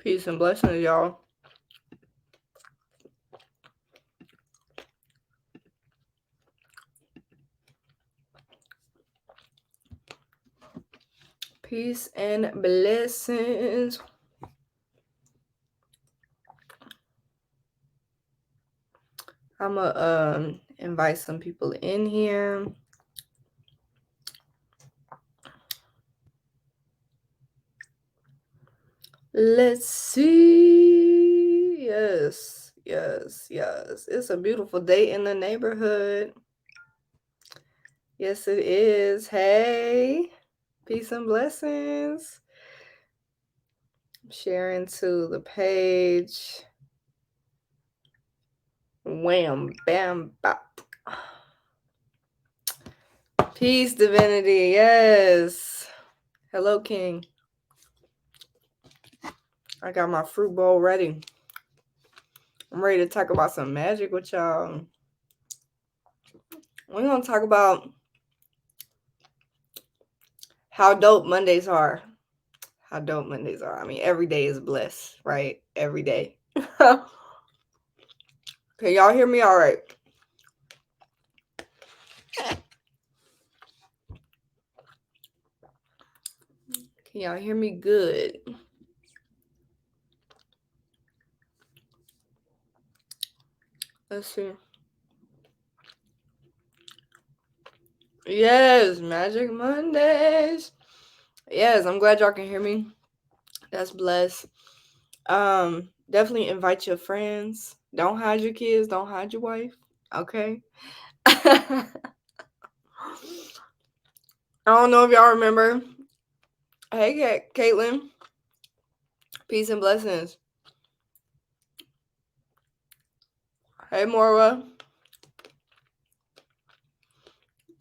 Peace and blessings, y'all. Peace and blessings. I'm gonna invite some people in here. Let's see. Yes. It's a beautiful day in the neighborhood. Yes, it is. Hey, peace and blessings. Sharing to the page. Wham, bam, bop. Peace, divinity. Yes. Hello, King. I got my fruit bowl ready. I'm ready to talk about some magic with y'all. We're going to talk about how dope Mondays are. How dope Mondays are. I mean, every day is blessed, right? Every day. Can y'all hear me all right? Can y'all hear me good? Let's see. Yes, Magic Mondays. Yes, I'm glad y'all can hear me. That's blessed. Definitely invite your friends. Don't hide your kids. Don't hide your wife. Okay. I don't know if y'all remember. Hey, Caitlin. Peace and blessings. Hey, Morwa.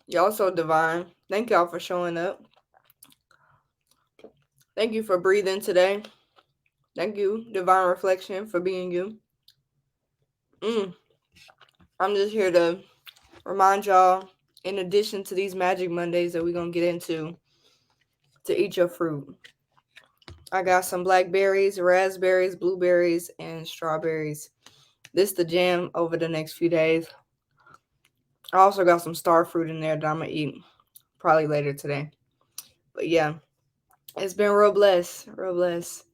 Y'all so divine. Thank y'all for showing up. Thank you for breathing today. Thank you, Divine Reflection, for being you. I'm just here to remind y'all, in addition to these Magic Mondays that we're going to get into, to eat your fruit. I got some blackberries, raspberries, blueberries, and strawberries. This the jam over the next few days. I also got some star fruit in there that I'm going to eat probably later today. But yeah, it's been real blessed. Real blessed.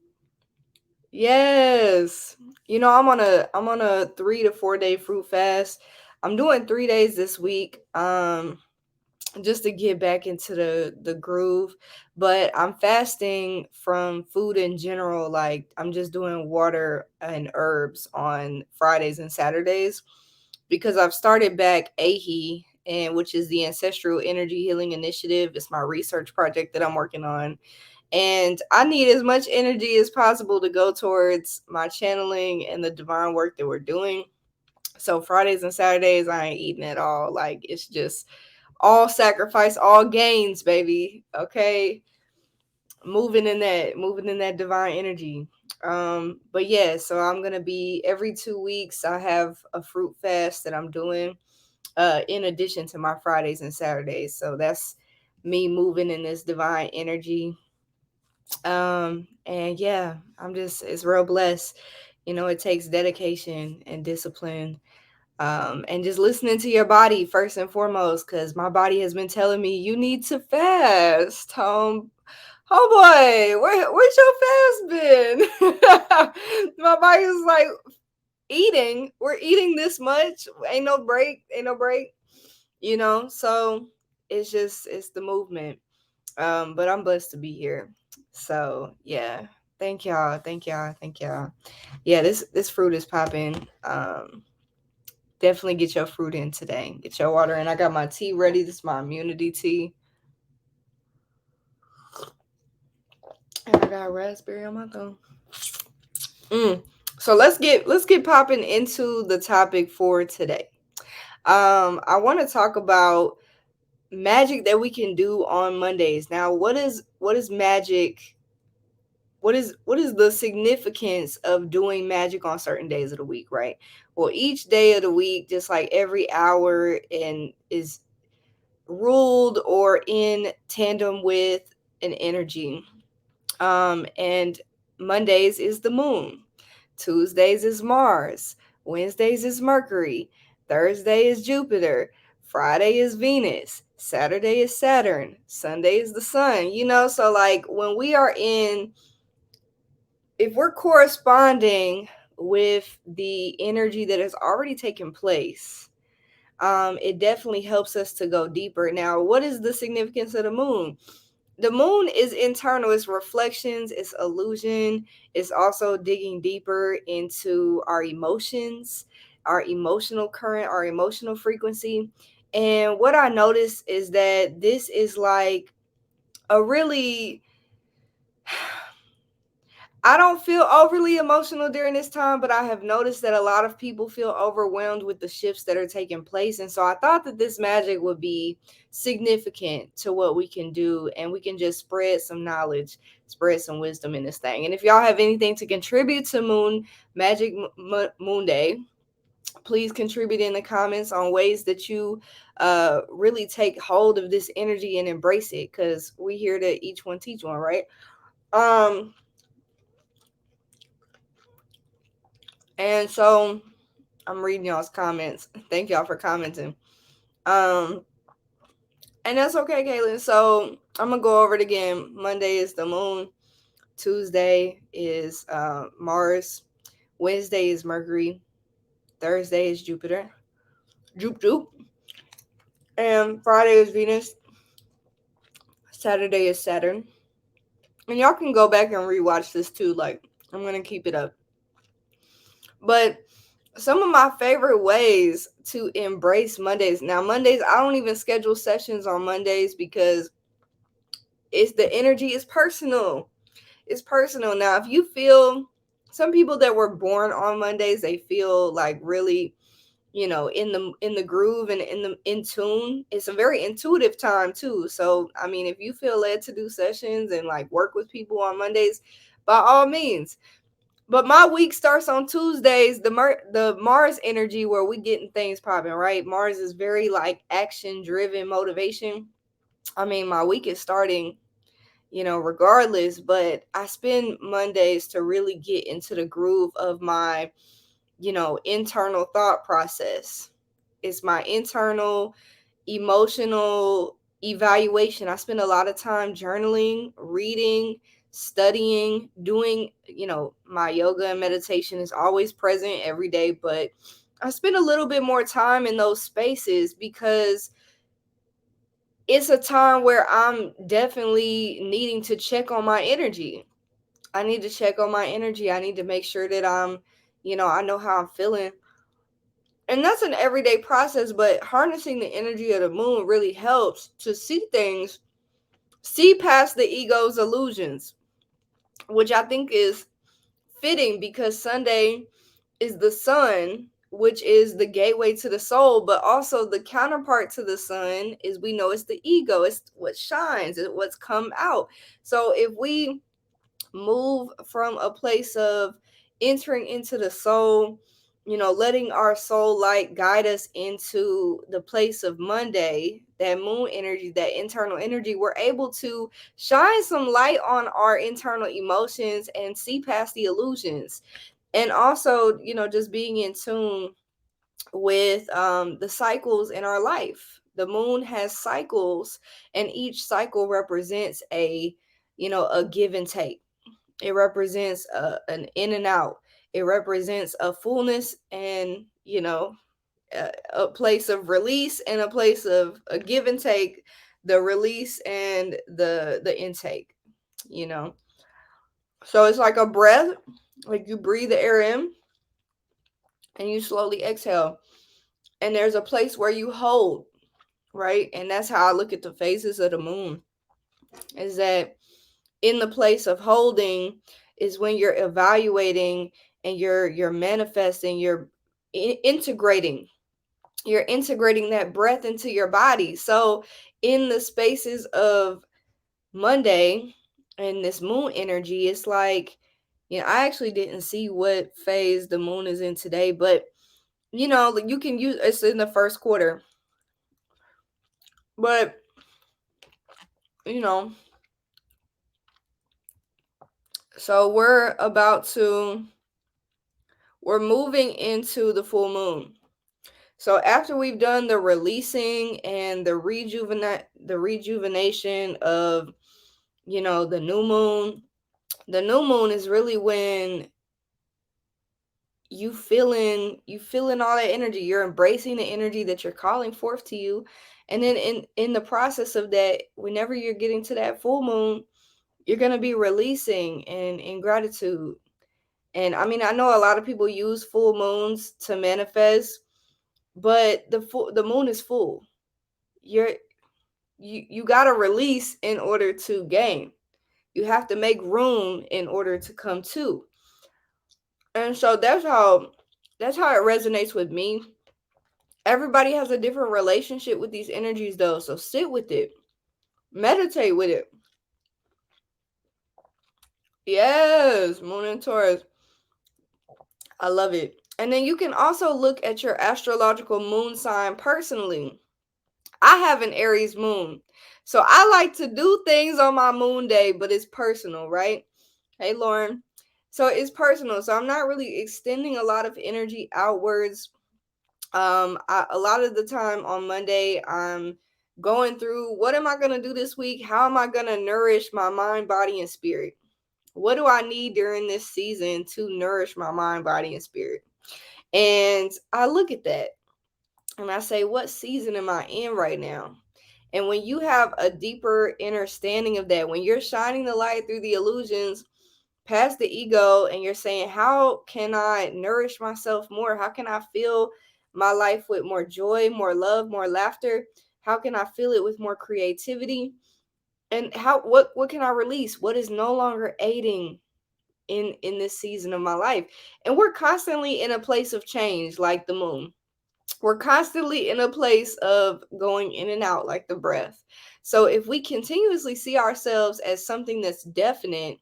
Yes. I'm on a 3 to 4 day fruit fast. I'm doing 3 days this week. Just to get back into the groove, but I'm fasting from food in general. Like, I'm just doing water and herbs on Fridays and Saturdays because I've started back AHI, and which is the Ancestral Energy Healing Initiative. It's my research project that I'm working on, and I need as much energy as possible to go towards my channeling and the divine work that we're doing. So Fridays and Saturdays, I ain't eating at all. Like, it's just all sacrifice, all gains, baby. Okay. Moving in that divine energy. But yeah, so I'm gonna be every 2 weeks. I have a fruit fast that I'm doing, in addition to my Fridays and Saturdays. So that's me moving in this divine energy. And yeah, it's real blessed. It takes dedication and discipline, and just listening to your body first and foremost, because my body has been telling me you need to fast. Oh boy, where's your fast been? My body was like, eating. We're eating this much. Ain't no break. So it's the movement. But I'm blessed to be here. So yeah, thank y'all. Yeah, this fruit is popping. Definitely get your fruit in today. Get your water in. I got my tea ready. This is my immunity tea. And I got raspberry on my thumb. So let's get popping into the topic for today. I want to talk about magic that we can do on Mondays. Now, what is magic? What is the significance of doing magic on certain days of the week, right? Well, each day of the week, just like every hour, and is ruled or in tandem with an energy. And Mondays is the moon. Tuesdays is Mars. Wednesdays is Mercury. Thursday is Jupiter. Friday is Venus. Saturday is Saturn. Sunday is the sun. So like when we are in, if we're corresponding with the energy that has already taken place, it definitely helps us to go deeper. Now, what is the significance of the moon? The moon is internal, it's reflections, it's illusion, it's also digging deeper into our emotions, our emotional current, our emotional frequency. And what I noticed is that this is like a really, I don't feel overly emotional during this time, but I have noticed that a lot of people feel overwhelmed with the shifts that are taking place. And so I thought that this magic would be significant to what we can do, and we can just spread some knowledge, spread some wisdom in this thing. And if y'all have anything to contribute to Moon Day, please contribute in the comments on ways that you really take hold of this energy and embrace it, because we here to each one teach one, right? Um, and so I'm reading y'all's comments. Thank y'all for commenting. Um, and that's okay, Caitlin. So I'm gonna go over it again. Monday is the moon. Tuesday is Mars. Wednesday is Mercury. Thursday is Jupiter. Joop joop. And Friday is Venus. Saturday is Saturn. And y'all can go back and rewatch this too. Like, I'm gonna keep it up. But some of my favorite ways to embrace Mondays. Now, Mondays, I don't even schedule sessions on Mondays because it's the energy is personal. It's personal. Now, if you feel, some people that were born on Mondays, they feel like really, in the groove and in tune. It's a very intuitive time too. So, I mean, if you feel led to do sessions and like work with people on Mondays, by all means. But my week starts on Tuesdays, the Mars energy, where we getting things popping, right? Mars is very like action driven motivation. I mean, my week is starting, regardless, but I spend Mondays to really get into the groove of my, internal thought process. It's my internal emotional evaluation. I spend a lot of time journaling, reading, studying, doing, my yoga and meditation is always present every day, but I spend a little bit more time in those spaces because it's a time where I'm definitely needing to check on my energy. I need to check on my energy. I need to make sure that I know how I'm feeling. And that's an everyday process, but harnessing the energy of the moon really helps to see things, see past the ego's illusions, which I think is fitting because Sunday is the sun, which is the gateway to the soul, but also the counterpart to the sun is, we know, it's the ego. It's what shines, it's what's come out. So if we move from a place of entering into the soul, letting our soul light guide us into the place of Monday, that moon energy, that internal energy, we're able to shine some light on our internal emotions and see past the illusions. And also, just being in tune with the cycles in our life. The moon has cycles, and each cycle represents a give and take. It represents an in and out. It represents a fullness and, a place of release and a place of a give and take, the release and the intake, you know. So it's like a breath, like you breathe the air in and you slowly exhale. And there's a place where you hold, right? And that's how I look at the phases of the moon. Is that in the place of holding is when you're evaluating and you're manifesting, integrating, you're integrating that breath into your body. So in the spaces of Monday and this moon energy, it's like, I actually didn't see what phase the moon is in today, but you can use, it's in the first quarter, but you know So we're moving into the full moon. So after we've done the releasing and the rejuvenation of, the new moon is really when you feeling all that energy. You're embracing the energy that you're calling forth to you. And then in the process of that, whenever you're getting to that full moon, you're going to be releasing and in gratitude. And I mean, I know a lot of people use full moons to manifest, but the moon is full. You're you got to release in order to gain. You have to make room in order to come to. And so that's how it resonates with me. Everybody has a different relationship with these energies though, so sit with it. Meditate with it. Yes, moon and Taurus. I love it. And then you can also look at your astrological moon sign personally. I have an Aries moon. So I like to do things on my moon day, but it's personal, right? Hey, Lauren. So it's personal. So I'm not really extending a lot of energy outwards. A lot of the time on Monday, I'm going through what am I going to do this week? How am I going to nourish my mind, body, and spirit? What do I need during this season to nourish my mind, body, and spirit? And I look at that and I say, what season am I in right now? And when you have a deeper understanding of that, when you're shining the light through the illusions past the ego and you're saying, how can I nourish myself more? How can I fill my life with more joy, more love, more laughter? How can I fill it with more creativity? And what can I release? What is no longer aiding in this season of my life? And we're constantly in a place of change, like the moon. We're constantly in a place of going in and out like the breath. So if we continuously see ourselves as something that's definite,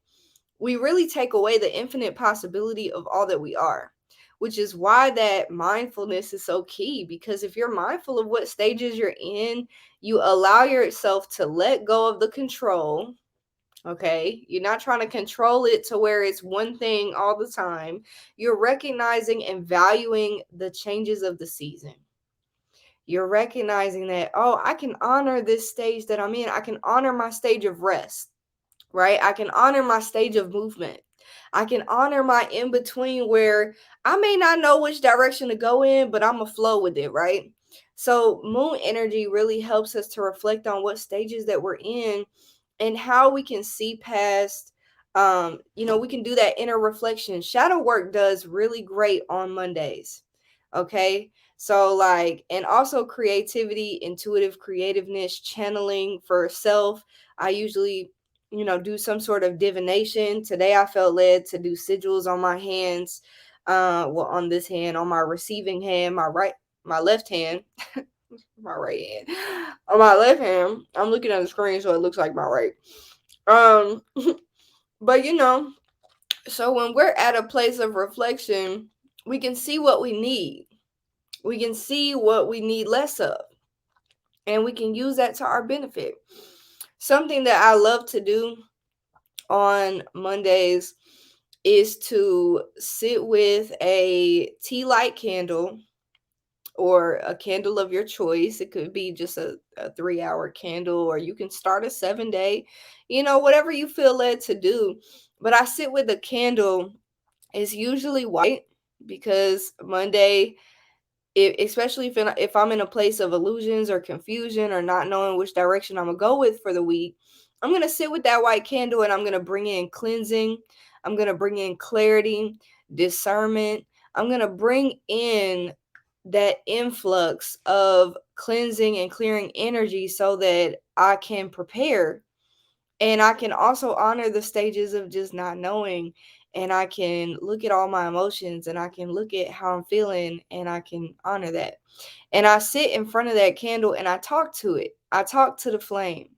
we really take away the infinite possibility of all that we are, which is why that mindfulness is so key. Because if you're mindful of what stages you're in, you allow yourself to let go of the control. Okay, you're not trying to control it to where it's one thing all the time. You're recognizing and valuing the changes of the season. You're recognizing that, oh, I can honor this stage that I'm in. I can honor my stage of rest, right? I can honor my stage of movement. I can honor my in between where I may not know which direction to go in, but I'm going to flow with it, right? So, moon energy really helps us to reflect on what stages that we're in and how we can see past. We can do that inner reflection. Shadow work does really great on Mondays. Okay. So, like, and also creativity, intuitive creativeness, channeling for self. I usually do some sort of divination. Today I felt led to do sigils on my hands. Well, on this hand, on my receiving hand, my left hand, my right hand. On my left hand, I'm looking at the screen so it looks like my right. Um, but so when we're at a place of reflection, we can see what we need. We can see what we need less of, and we can use that to our benefit. Something that I love to do on Mondays is to sit with a tea light candle or a candle of your choice. It could be just a 3 hour candle, or you can start a 7 day, whatever you feel led to do. But I sit with a candle. It's usually white because Monday, especially if I'm in a place of illusions or confusion or not knowing which direction I'm gonna go with for the week, I'm gonna sit with that white candle and I'm gonna bring in cleansing. I'm gonna bring in clarity, discernment. I'm gonna bring in that influx of cleansing and clearing energy so that I can prepare, and I can also honor the stages of just not knowing, and I can look at all my emotions and I can look at how I'm feeling and I can honor that. And I sit in front of that candle and I talk to it. I talk to the flame.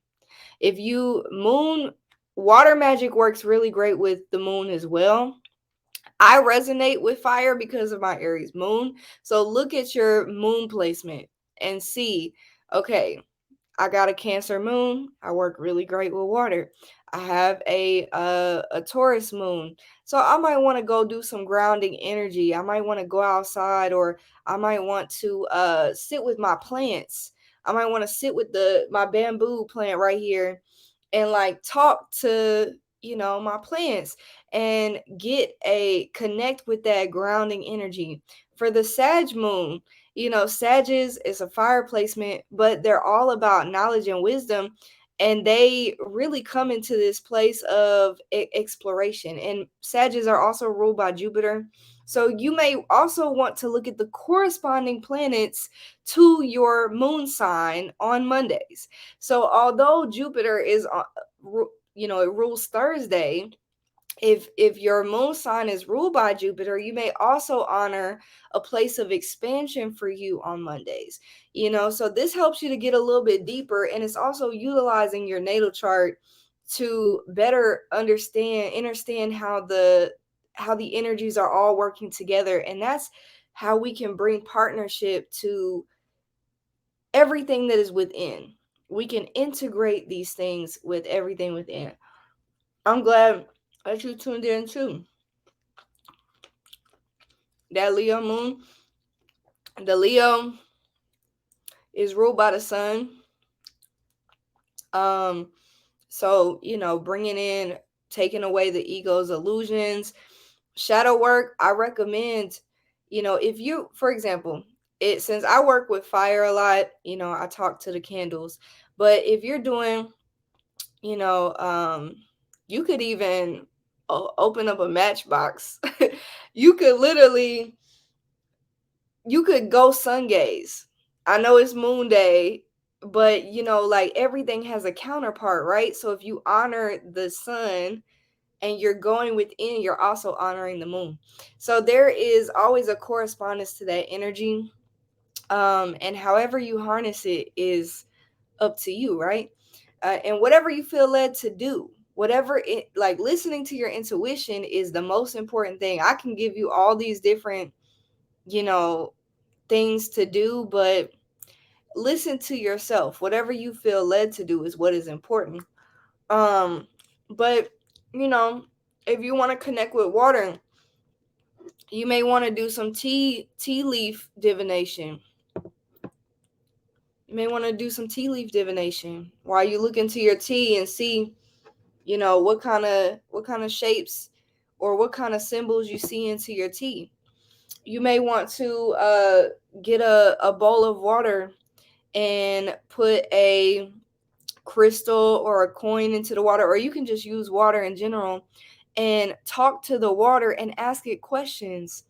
If you moon water magic works really great with the moon as well. I resonate with fire because of my Aries moon. So look at your moon placement and see, okay, I got a Cancer moon. I work really great with water. I have a Taurus moon. So I might want to go do some grounding energy. I might want to go outside, or I might want to sit with my plants. I might want to sit with the my bamboo plant right here and like talk to, my plants and connect with that grounding energy. For the Sag moon, Sages is a fire placement, but they're all about knowledge and wisdom. And they really come into this place of exploration. And Sages are also ruled by Jupiter. So you may also want to look at the corresponding planets to your moon sign on Mondays. So although Jupiter is, it rules Thursday, if your moon sign is ruled by Jupiter, you may also honor a place of expansion for you on Mondays. So this helps you to get a little bit deeper, and it's also utilizing your natal chart to better understand how the energies are all working together. And that's how we can bring partnership to everything that is within. We can integrate these things with everything within. I'm glad that you tuned in too. That Leo moon, the Leo is ruled by the sun. Um, so bringing in, taking away the ego's illusions, shadow work. I recommend, if you, for example, since I work with fire a lot, I talk to the candles. But if you're doing, you know, um, you could even open up a matchbox. you could literally you could go sun gaze. I know it's moon day, but like everything has a counterpart, right? So if you honor the sun and you're going within, you're also honoring the moon. So there is always a correspondence to that energy. And however you harness it is up to you, right? And whatever you feel led to do, whatever it, like, listening to your intuition is the most important thing. I can give you all these different, you know, things to do, but listen to yourself. Whatever you feel led to do is what is important. But you know, if you want to connect with water, you may want to do some tea leaf divination. You may want to do some tea leaf divination while you look into your tea and see, what kind of shapes or what kind of symbols you see into your tea. You may want to get a bowl of water and put a crystal or a coin into the water, or you can just use water in general and talk to the water and ask it questions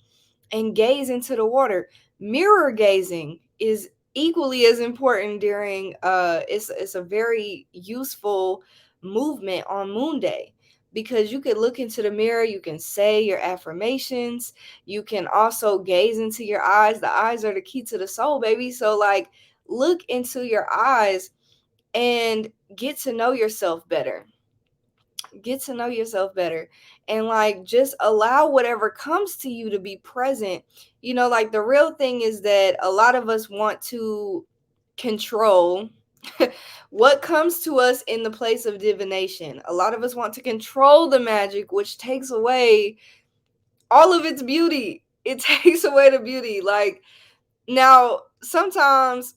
and gaze into the water. Mirror gazing is equally as important during it's a very useful movement on moon day, because you could look into the mirror, you can say your affirmations, you can also gaze into your eyes. The eyes are the key to the soul, baby. So like, look into your eyes and get to know yourself better. Get to know yourself better, and like, just allow whatever comes to you to be present. Like, the real thing is that a lot of us want to control what comes to us in the place of divination. A lot of us want to control the magic, which takes away all of its beauty. It takes away the beauty. Like, now sometimes,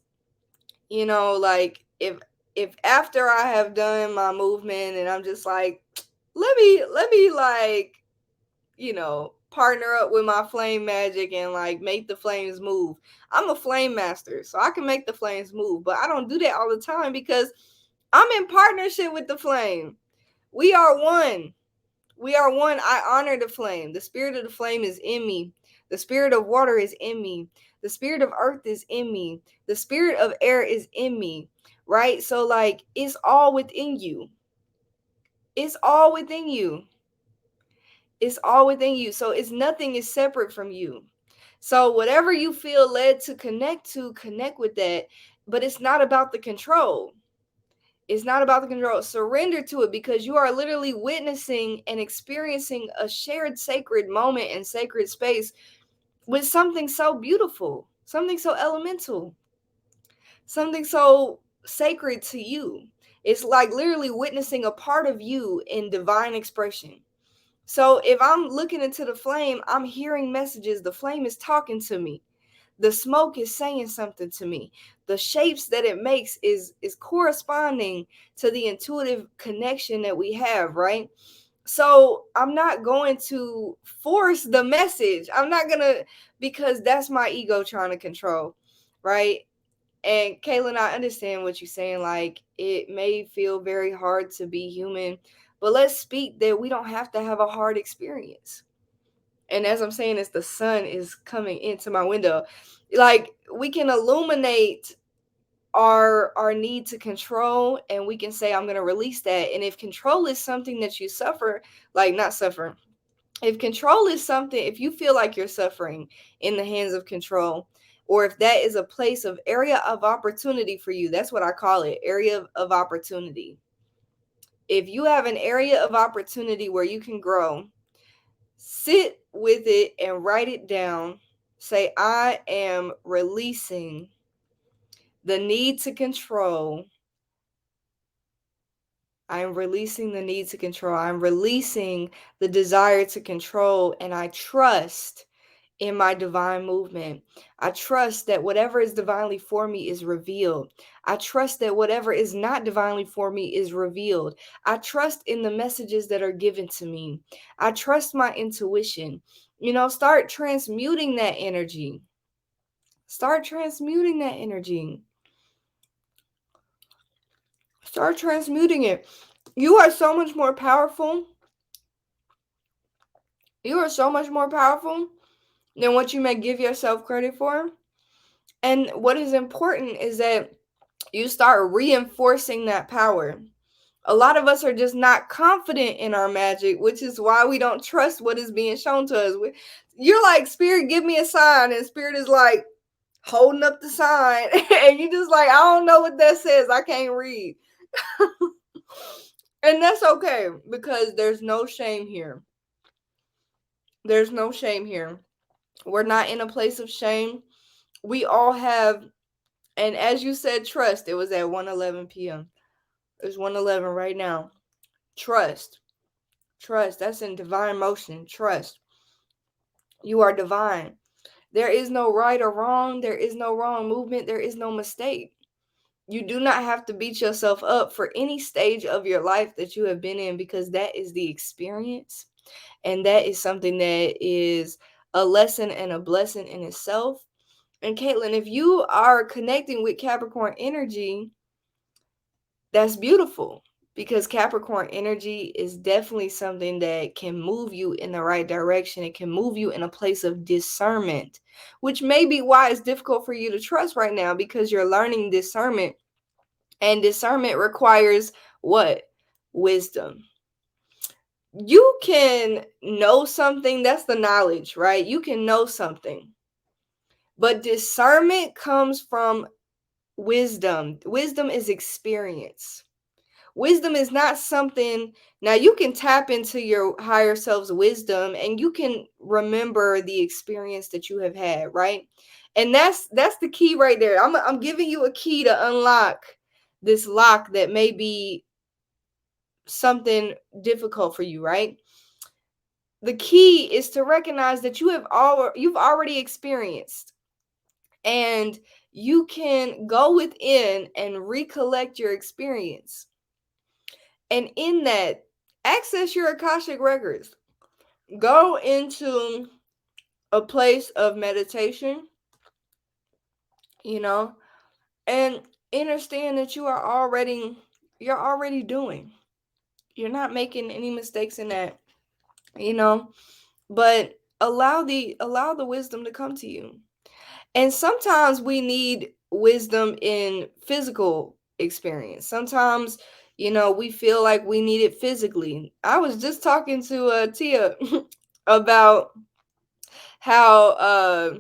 like, if after I have done my movement and I'm just like, let me like, partner up with my flame magic and like make the flames move. I'm a flame master, so I can make the flames move, but I don't do that all the time because I'm in partnership with the flame. We are one. We are one. I honor the flame. The spirit of the flame is in me. The spirit of water is in me. The spirit of earth is in me. The spirit of air is in me. Right? So like, it's all within you. It's all within you. It's all within you. So it's nothing is separate from you. So whatever you feel led to, connect with that. But it's not about the control. It's not about the control. Surrender to it, because you are literally witnessing and experiencing a shared sacred moment and sacred space with something so beautiful, something so elemental, something so sacred to you. It's like literally witnessing a part of you in divine expression. So if I'm looking into the flame, I'm hearing messages. The flame is talking to me. The smoke is saying something to me. The shapes that it makes is corresponding to the intuitive connection that we have, right? So I'm not going to force the message. I'm not gonna, because that's my ego trying to control, right? And Kaylin, I understand what you're saying. Like, it may feel very hard to be human, but let's speak that we don't have to have a hard experience. And as I'm saying, as the sun is coming into my window, like, we can illuminate our need to control, and we can say, I'm going to release that. And if control is something that you suffer, like, not suffer, if control is something, if you feel like you're suffering in the hands of control, or if that is a place of area of opportunity for you, that's what I call it, area of opportunity. If you have an area of opportunity where you can grow, sit with it and write it down. Say, I am releasing the need to control. I'm releasing the need to control. I'm releasing the desire to control, and I trust in my divine movement. I trust that whatever is divinely for me is revealed. I trust that whatever is not divinely for me is revealed. I trust in the messages that are given to me. I trust my intuition. Start transmuting that energy. Start transmuting that energy. Start transmuting it. You are so much more powerful. You are so much more powerful than what you may give yourself credit for. And what is important is that you start reinforcing that power. A lot of us are just not confident in our magic, which is why we don't trust what is being shown to us. You're like, Spirit, give me a sign. And Spirit is like holding up the sign. And you just like, I don't know what that says. I can't read. And that's okay, because there's no shame here. There's no shame here. We're not in a place of shame. We all have, and as you said, trust. It was at 1:11 p.m. It's 1:11 right now. Trust. Trust. That's in divine motion. Trust. You are divine. There is no right or wrong. There is no wrong movement. There is no mistake. You do not have to beat yourself up for any stage of your life that you have been in, because that is the experience. And that is something that is a lesson and a blessing in itself. And Caitlin, if you are connecting with Capricorn energy, that's beautiful, because Capricorn energy is definitely something that can move you in the right direction. It can move you in a place of discernment, which may be why it's difficult for you to trust right now, because you're learning discernment, and discernment requires what? Wisdom. You can know something, that's the knowledge, right? You can know something, but discernment comes from wisdom. Wisdom is experience. Wisdom is not something, now you can tap into your higher self's wisdom and you can remember the experience that you have had, right? And that's the key right there. I'm giving you a key to unlock this lock that may be something difficult for you, right? The key is to recognize that you've already experienced, and you can go within and recollect your experience. And in that, access your Akashic records. Go into a place of meditation, you know, and understand that you're already doing. You're not making any mistakes in that, you know, but allow the wisdom to come to you. And sometimes we need wisdom in physical experience. Sometimes, we feel like we need it physically. I was just talking to Tia about how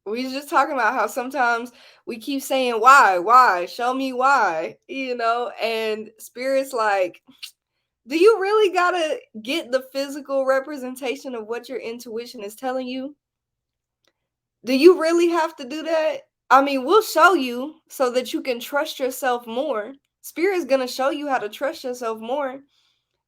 we was just talking about how sometimes we keep saying why, show me why, and Spirit's like, do you really gotta get the physical representation of what your intuition is telling you? Do you really have to do that? I mean, we'll show you so that you can trust yourself more. Spirit is going to show you how to trust yourself more.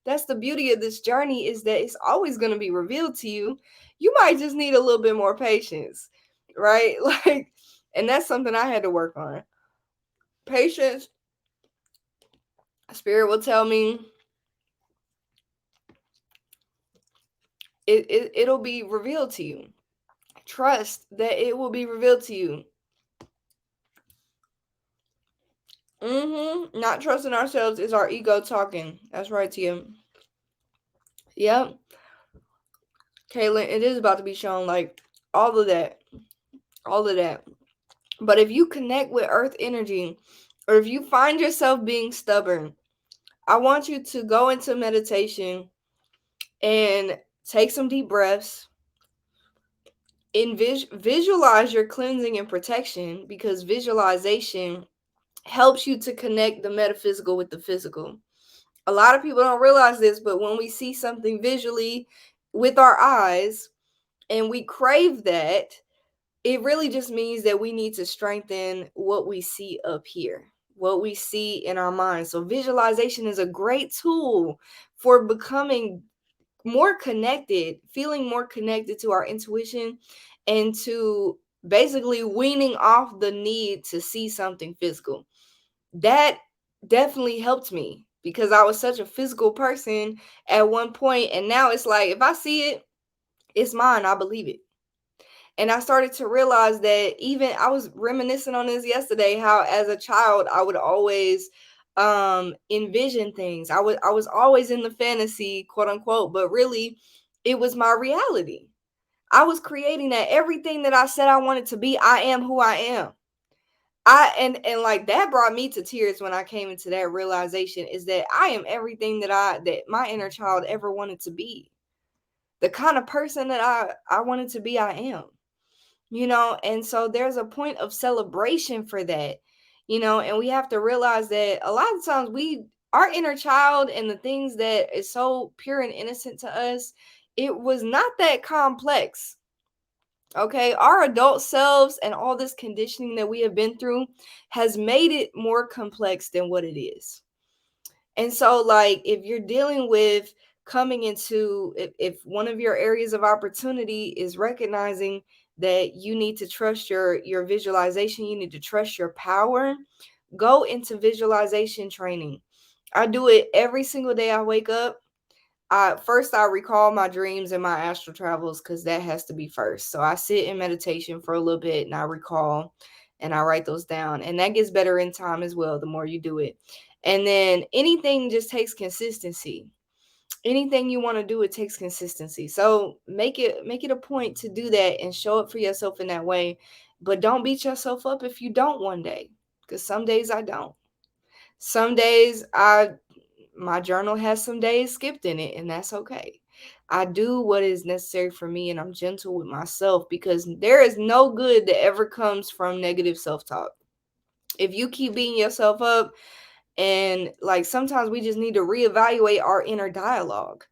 That's the beauty of this journey, is that it's always going to be revealed to you. You might just need a little bit more patience, right? Like, and that's something I had to work on. Patience. Spirit will tell me it'll be revealed to you. Trust that it will be revealed to you. Not trusting ourselves is our ego talking. That's right, Tia. Yep. Caitlin, it is about to be shown, like, all of that. All of that. But if you connect with earth energy, or if you find yourself being stubborn, I want you to go into meditation and take some deep breaths. Visualize your cleansing and protection, because visualization helps you to connect the metaphysical with the physical. A lot of people don't realize this, but when we see something visually with our eyes and we crave that, it really just means that we need to strengthen what we see up here, what we see in our minds. So visualization is a great tool for becoming more connected, feeling more connected to our intuition, and to basically weaning off the need to see something physical. That definitely helped me, because I was such a physical person at one point, and now it's like, if I see it, it's mine, I believe it. And I started to realize that, even I was reminiscing on this yesterday, how as a child I would always envision things. I was always in the fantasy, quote unquote, but really it was my reality. I was creating that. Everything that I said I wanted to be, I am who I am. And like, that brought me to tears when I came into that realization, is that I am everything that my inner child ever wanted to be. The kind of person that I wanted to be, I am. And so there's a point of celebration for that. And we have to realize that a lot of times our inner child and the things that is so pure and innocent to us, it was not that complex. Okay, our adult selves and all this conditioning that we have been through has made it more complex than what it is. And so, like, if you're dealing with coming into, if one of your areas of opportunity is recognizing that you need to trust your visualization, you need to trust your power, go into visualization training. I do it every single day I wake up. I recall my dreams and my astral travels, because that has to be first. So I sit in meditation for a little bit and I recall and I write those down. And that gets better in time as well, the more you do it. And then anything just takes consistency. Anything you want to do, it takes consistency. So make it a point to do that and show up for yourself in that way. But don't beat yourself up if you don't one day, because some days I don't. Some days my journal has some days skipped in it, and that's okay. I do what is necessary for me, and I'm gentle with myself, because there is no good that ever comes from negative self-talk. If you keep beating yourself up, and like, sometimes we just need to reevaluate our inner dialogue.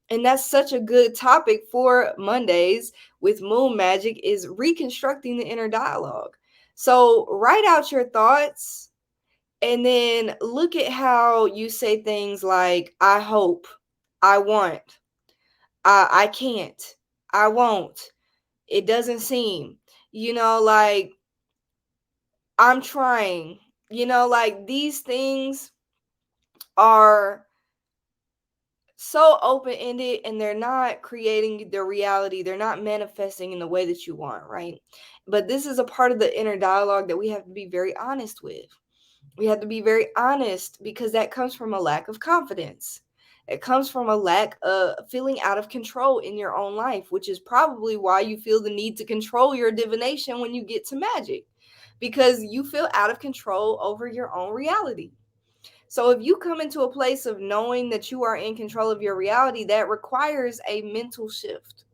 And that's such a good topic for Mondays with Moon Magic, is reconstructing the inner dialogue. So write out your thoughts, and then look at how you say things like, I hope, I want, I can't, I won't, it doesn't seem, like, I'm trying, like, these things are so open-ended, and they're not creating the reality. They're not manifesting in the way that you want, right? But this is a part of the inner dialogue that we have to be very honest with. We have to be very honest, because that comes from a lack of confidence. It comes from a lack of feeling out of control in your own life, which is probably why you feel the need to control your divination when you get to magic, because you feel out of control over your own reality. So if you come into a place of knowing that you are in control of your reality, that requires a mental shift.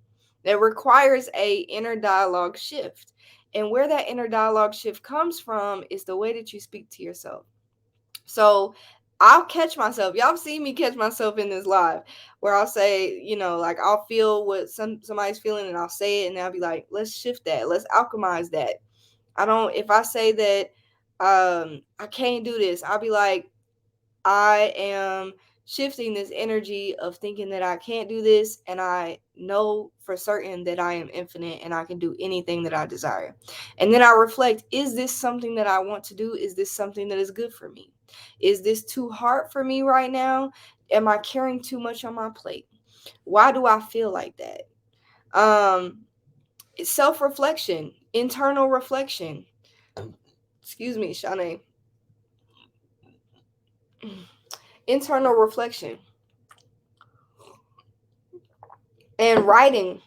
That requires a inner dialogue shift. And where that inner dialogue shift comes from is the way that you speak to yourself. So I'll catch myself. Y'all have seen me catch myself in this live, where I'll say, like, I'll feel what somebody's feeling, and I'll say it, and I'll be like, let's shift that. Let's alchemize that. I don't, if I say that I can't do this, I'll be like, I am shifting this energy of thinking that I can't do this, and I know for certain that I am infinite and I can do anything that I desire. And then I reflect, is this something that I want to do? Is this something that is good for me? Is this too hard for me right now? Am I carrying too much on my plate? Why do I feel like that? Um, Self-reflection, internal reflection. Excuse me, Shanae. Internal reflection and writing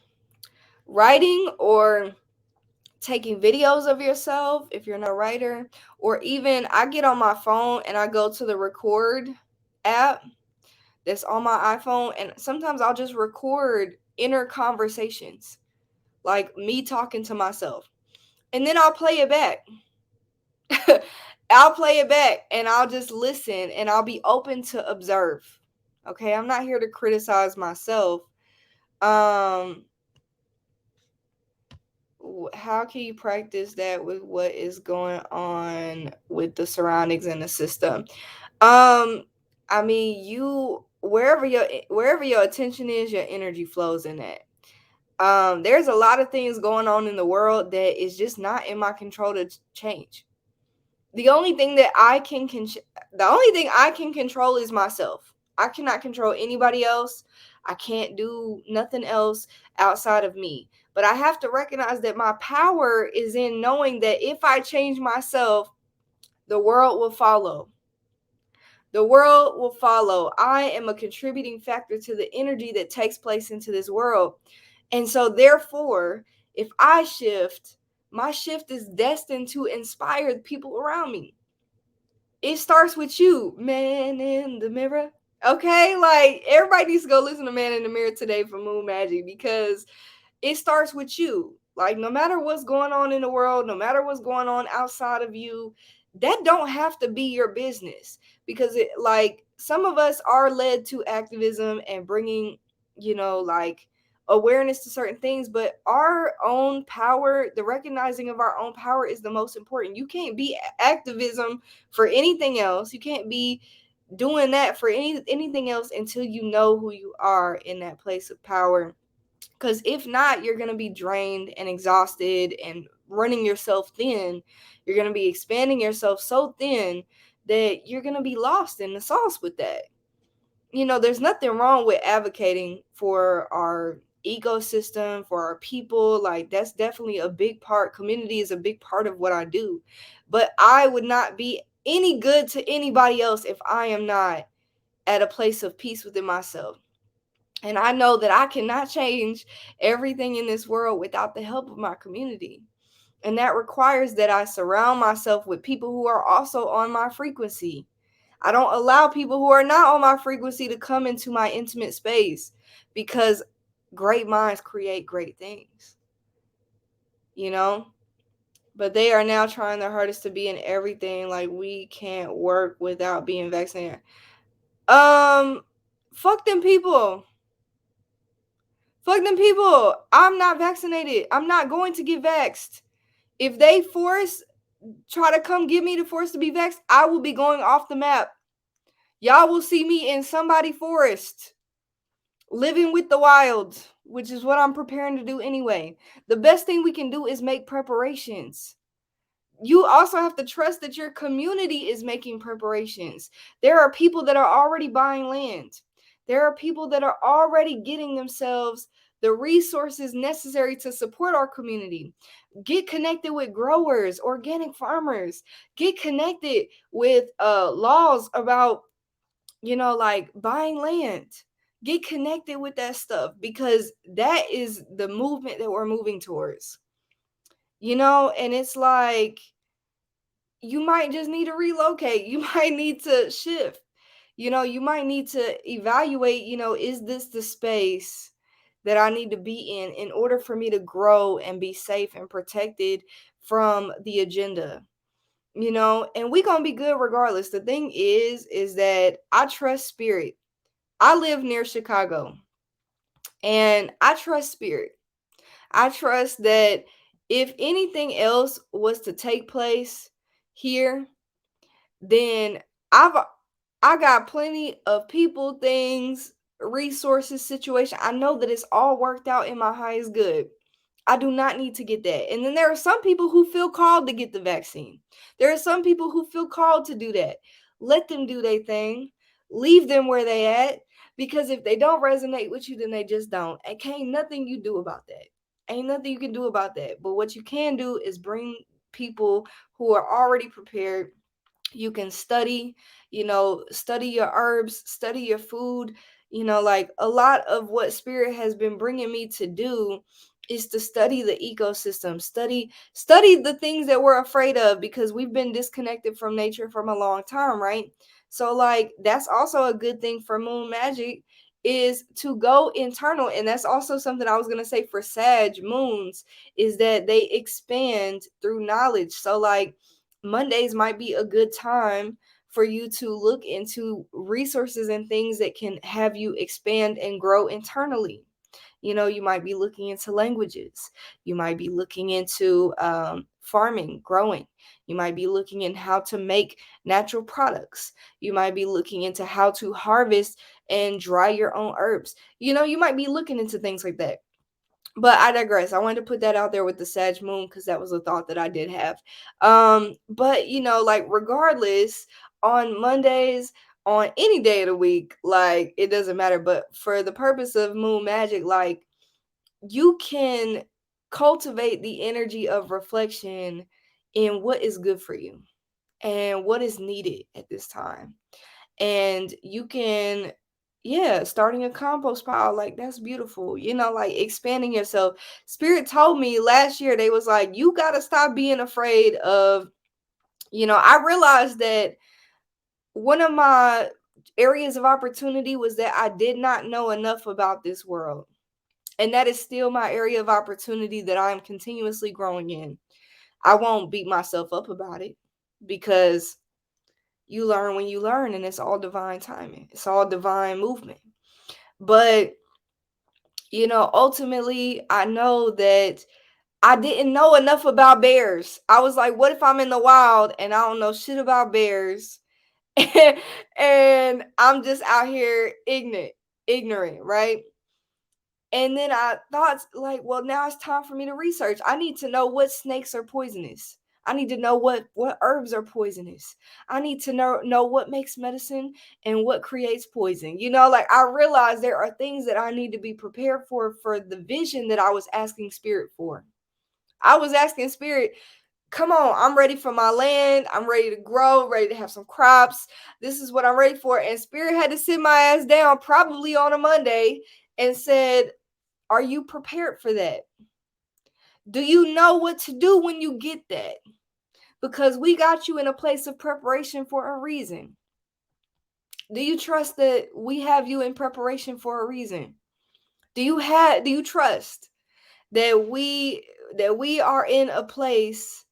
or taking videos of yourself if you're not a writer, or even I get on my phone and I go to the record app that's on my iPhone, and sometimes I'll just record inner conversations, like me talking to myself, and then I'll play it back. I'll play it back and I'll just listen and I'll be open to observe. Okay, I'm not here to criticize myself. um how can you practice that with what is going on with the surroundings and the system? I mean, you, wherever your attention is, your energy flows in that. There's a lot of things going on in the world that is just not in my control to change. The only thing that the only thing I can control is myself. I cannot control anybody else. I can't do nothing else outside of me. But I have to recognize that my power is in knowing that if I change myself, the world will follow. The world will follow. I am a contributing factor to the energy that takes place into this world. And so, therefore, if I shift, my shift is destined to inspire the people around me. It starts with you, man in the mirror. Okay, like everybody needs to go listen to Man in the Mirror today for Moon Magic, because it starts with you. Like, no matter what's going on in the world, no matter what's going on outside of you, that don't have to be your business, because it, like, some of us are led to activism and bringing, like, awareness to certain things, but our own power, the recognizing of our own power is the most important. You can't be activism for anything else. You can't be doing that for anything else until you know who you are in that place of power. Because if not, you're going to be drained and exhausted and running yourself thin. You're going to be expanding yourself so thin that you're going to be lost in the sauce with that. There's nothing wrong with advocating for our ecosystem, for our people. Like, that's definitely a big part. Community is a big part of what I do. But I would not be any good to anybody else if I am not at a place of peace within myself. And I know that I cannot change everything in this world without the help of my community. And that requires that I surround myself with people who are also on my frequency. I don't allow people who are not on my frequency to come into my intimate space, because great minds create great things, you know? But they are now trying their hardest to be in everything. Like, we can't work without being vaccinated. Fuck them people. Fuck them people. I'm not vaccinated. I'm not going to get vaxxed. If they try to come get me to force to be vaxxed, I will be going off the map. Y'all will see me in somebody forest, living with the wild, which is what I'm preparing to do anyway. The best thing we can do is make preparations. You also have to trust that your community is making preparations. There are people that are already buying land. There are people that are already getting themselves the resources necessary to support our community. Get connected with growers, organic farmers. Get connected with laws about, like, buying land. Get connected with that stuff, because that is the movement that we're moving towards. And it's like, you might just need to relocate. You might need to shift. You might need to evaluate, is this the space that I need to be in order for me to grow and be safe and protected from the agenda? And we gonna be good regardless. The thing is that I trust spirit. I live near Chicago, and I trust spirit. I trust that If anything else was to take place here, then I've I got plenty of people, things, resources, situation. I know that it's all worked out in my highest good. I do not need to get that. And then there are some people who feel called to get the vaccine. There are some people who feel called to do that. Let them do their thing. Leave them where they at. Because if they don't resonate with you, then they just don't. And can't nothing you do about that. Ain't nothing you can do about that. But what you can do is bring people who are already prepared. You can study, study your herbs, study your food. Like a lot of what spirit has been bringing me to do is to study the ecosystem, study the things that we're afraid of, because we've been disconnected from nature from a long time, right? So like that's also a good thing for moon magic, is to go internal. And that's also something I was going to say for Sag moons, is that they expand through knowledge. So like Mondays might be a good time for you to look into resources and things that can have you expand and grow internally. You might be looking into languages. You might be looking into farming, growing. You might be looking in how to make natural products. You might be looking into how to harvest and dry your own herbs. You might be looking into things like that. But I digress. I wanted to put that out there with the Sag moon because that was a thought that I did have. But like regardless, on Mondays, on any day of the week, like it doesn't matter. But for the purpose of moon magic, like you can cultivate the energy of reflection in what is good for you and what is needed at this time. And you can, yeah, starting a compost pile, like that's beautiful, like expanding yourself. Spirit told me last year, they was like, you got to stop being afraid of, I realized that one of my areas of opportunity was that I did not know enough about this world. And that is still my area of opportunity that I am continuously growing in. I won't beat myself up about it, because you learn when you learn, and it's all divine timing. It's all divine movement. But, ultimately, I know that I didn't know enough about bears. I was like, what if I'm in the wild and I don't know shit about bears? And I'm just out here ignorant, right? And then I thought, like, well, now it's time for me to research. I need to know what snakes are poisonous. I need to know what herbs are poisonous. I need to know what makes medicine and what creates poison. Like I realized there are things that I need to be prepared for the vision that I was asking spirit for. I was asking spirit, come on, I'm ready for my land. I'm ready to grow, ready to have some crops. This is what I'm ready for. And spirit had to sit my ass down probably on a Monday and said, are you prepared for that? Do you know what to do when you get that? Because we got you in a place of preparation for a reason. Do you trust that we have you in preparation for a reason? Do you trust that we are in a place,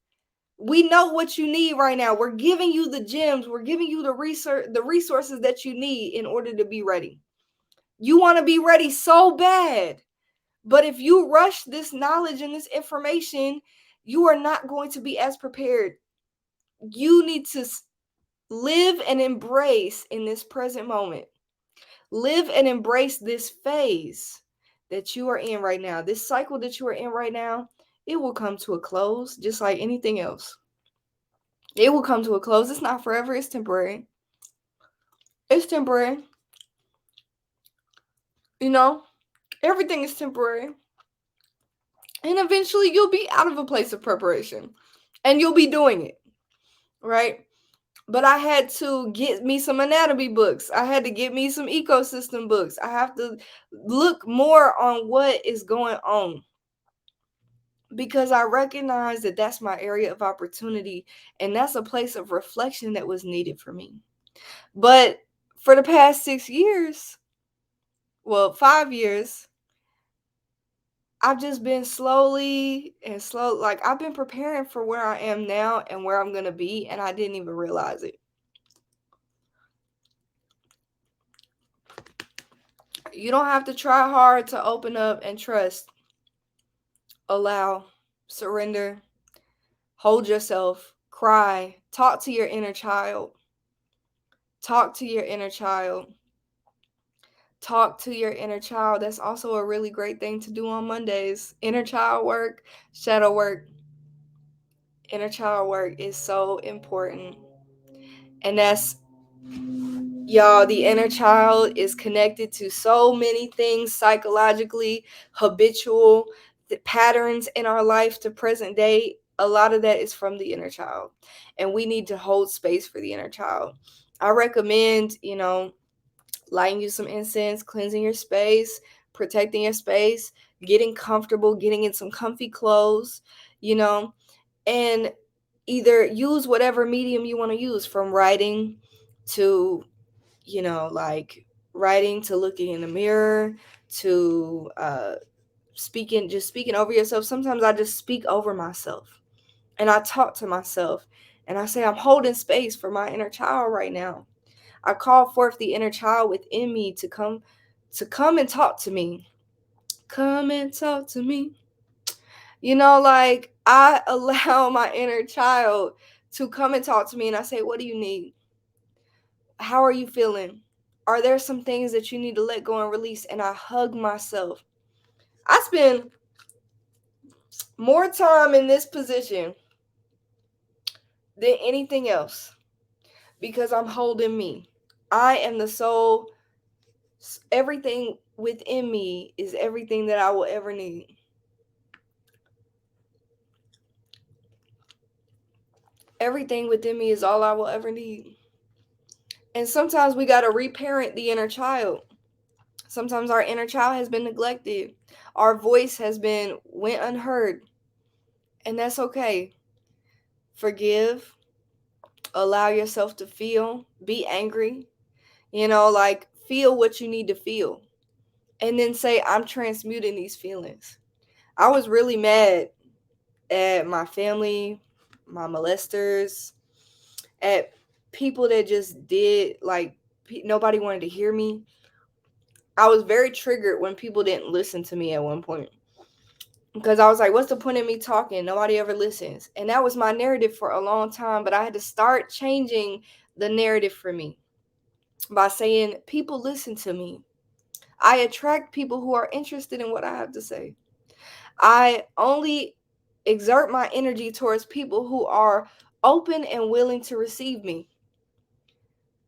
we know what you need right now. We're giving you the gems, we're giving you the resources that you need in order to be ready. You want to be ready so bad. But if you rush this knowledge and this information, you are not going to be as prepared. You need to live and embrace in this present moment. Live and embrace this phase that you are in right now. This cycle that you are in right now, it will come to a close just like anything else. It will come to a close. It's not forever, it's temporary. It's temporary. Everything is temporary. And eventually you'll be out of a place of preparation and you'll be doing it, right? But I had to get me some anatomy books. I had to get me some ecosystem books. I have to look more on what is going on, because I recognize that that's my area of opportunity and that's a place of reflection that was needed for me. But for the past 6 years, well, 5 years, I've just been like I've been preparing for where I am now and where I'm going to be, and I didn't even realize it. You don't have to try hard to open up and trust. Allow. surrender, hold yourself, cry, talk to your inner child. Talk to your inner child. Talk to your inner child. That's also a really great thing to do on Mondays. Inner child work, shadow work. Inner child work is so important. And that's, y'all, the inner child is connected to so many things psychologically, habitual, the patterns in our life to present day. A lot of that is from the inner child. And we need to hold space for the inner child. I recommend, lighting you some incense, cleansing your space, protecting your space, getting comfortable, getting in some comfy clothes, you know, and either use whatever medium you want to use, from writing to, like writing to looking in the mirror to just speaking over yourself. Sometimes I just speak over myself and I talk to myself and I say, I'm holding space for my inner child right now. I call forth the inner child within me to come and talk to me. Come and talk to me. Like I allow my inner child to come and talk to me and I say, what do you need? How are you feeling? Are there some things that you need to let go and release? And I hug myself. I spend more time in this position than anything else because I'm holding me. I am the soul. Everything within me is everything that I will ever need. Everything within me is all I will ever need. And sometimes we got to reparent the inner child. Sometimes our inner child has been neglected. Our voice has been went unheard. And that's okay. Forgive, allow yourself to feel, be angry, like feel what you need to feel. And then say, I'm transmuting these feelings. I was really mad at my family, my molesters, at people that just did, like, nobody wanted to hear me. I was very triggered when people didn't listen to me at one point because I was like, what's the point of me talking? Nobody ever listens. And that was my narrative for a long time, but I had to start changing the narrative for me by saying, people listen to me. I attract people who are interested in what I have to say. I only exert my energy towards people who are open and willing to receive me.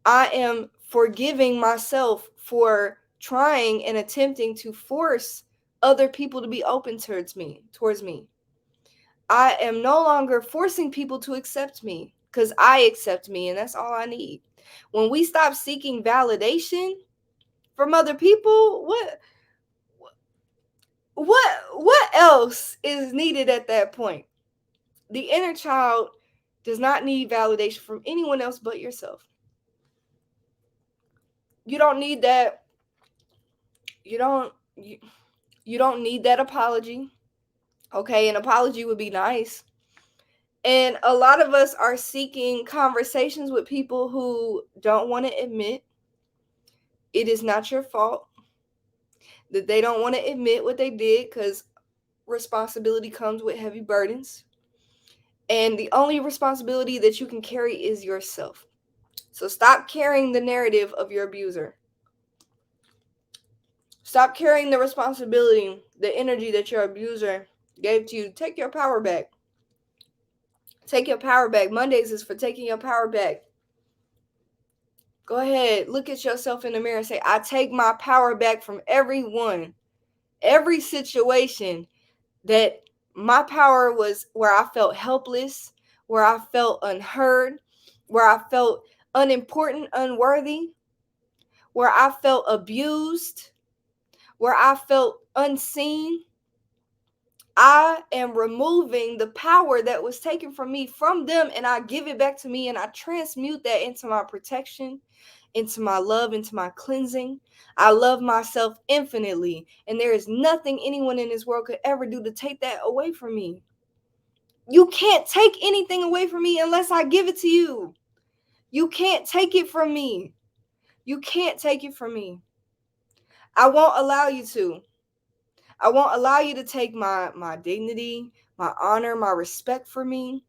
I am forgiving myself for trying and attempting to force other people to be open towards me. I am no longer forcing people to accept me because I accept me and that's all I need. When we stop seeking validation from other people, what else is needed at that point? The inner child does not need validation from anyone else but yourself. You don't need that. You don't need that apology. Okay, an apology would be nice. And a lot of us are seeking conversations with people who don't want to admit it is not your fault, that they don't want to admit what they did because responsibility comes with heavy burdens. And the only responsibility that you can carry is yourself. So stop carrying the narrative of your abuser. Stop carrying the responsibility, the energy that your abuser gave to you. Take your power back. Take your power back. Mondays is for taking your power back. Go ahead, look at yourself in the mirror and say, I take my power back from everyone, every situation that my power was where I felt helpless, where I felt unheard, where I felt unimportant, unworthy, where I felt abused, where I felt unseen. I am removing the power that was taken from me from them, and I give it back to me, and I transmute that into my protection, into my love, into my cleansing. I love myself infinitely, and there is nothing anyone in this world could ever do to take that away from me. You can't take anything away from me unless I give it to you. You can't take it from me. You can't take it from me. I won't allow you to. I won't allow you to take my dignity, my honor, my respect for me.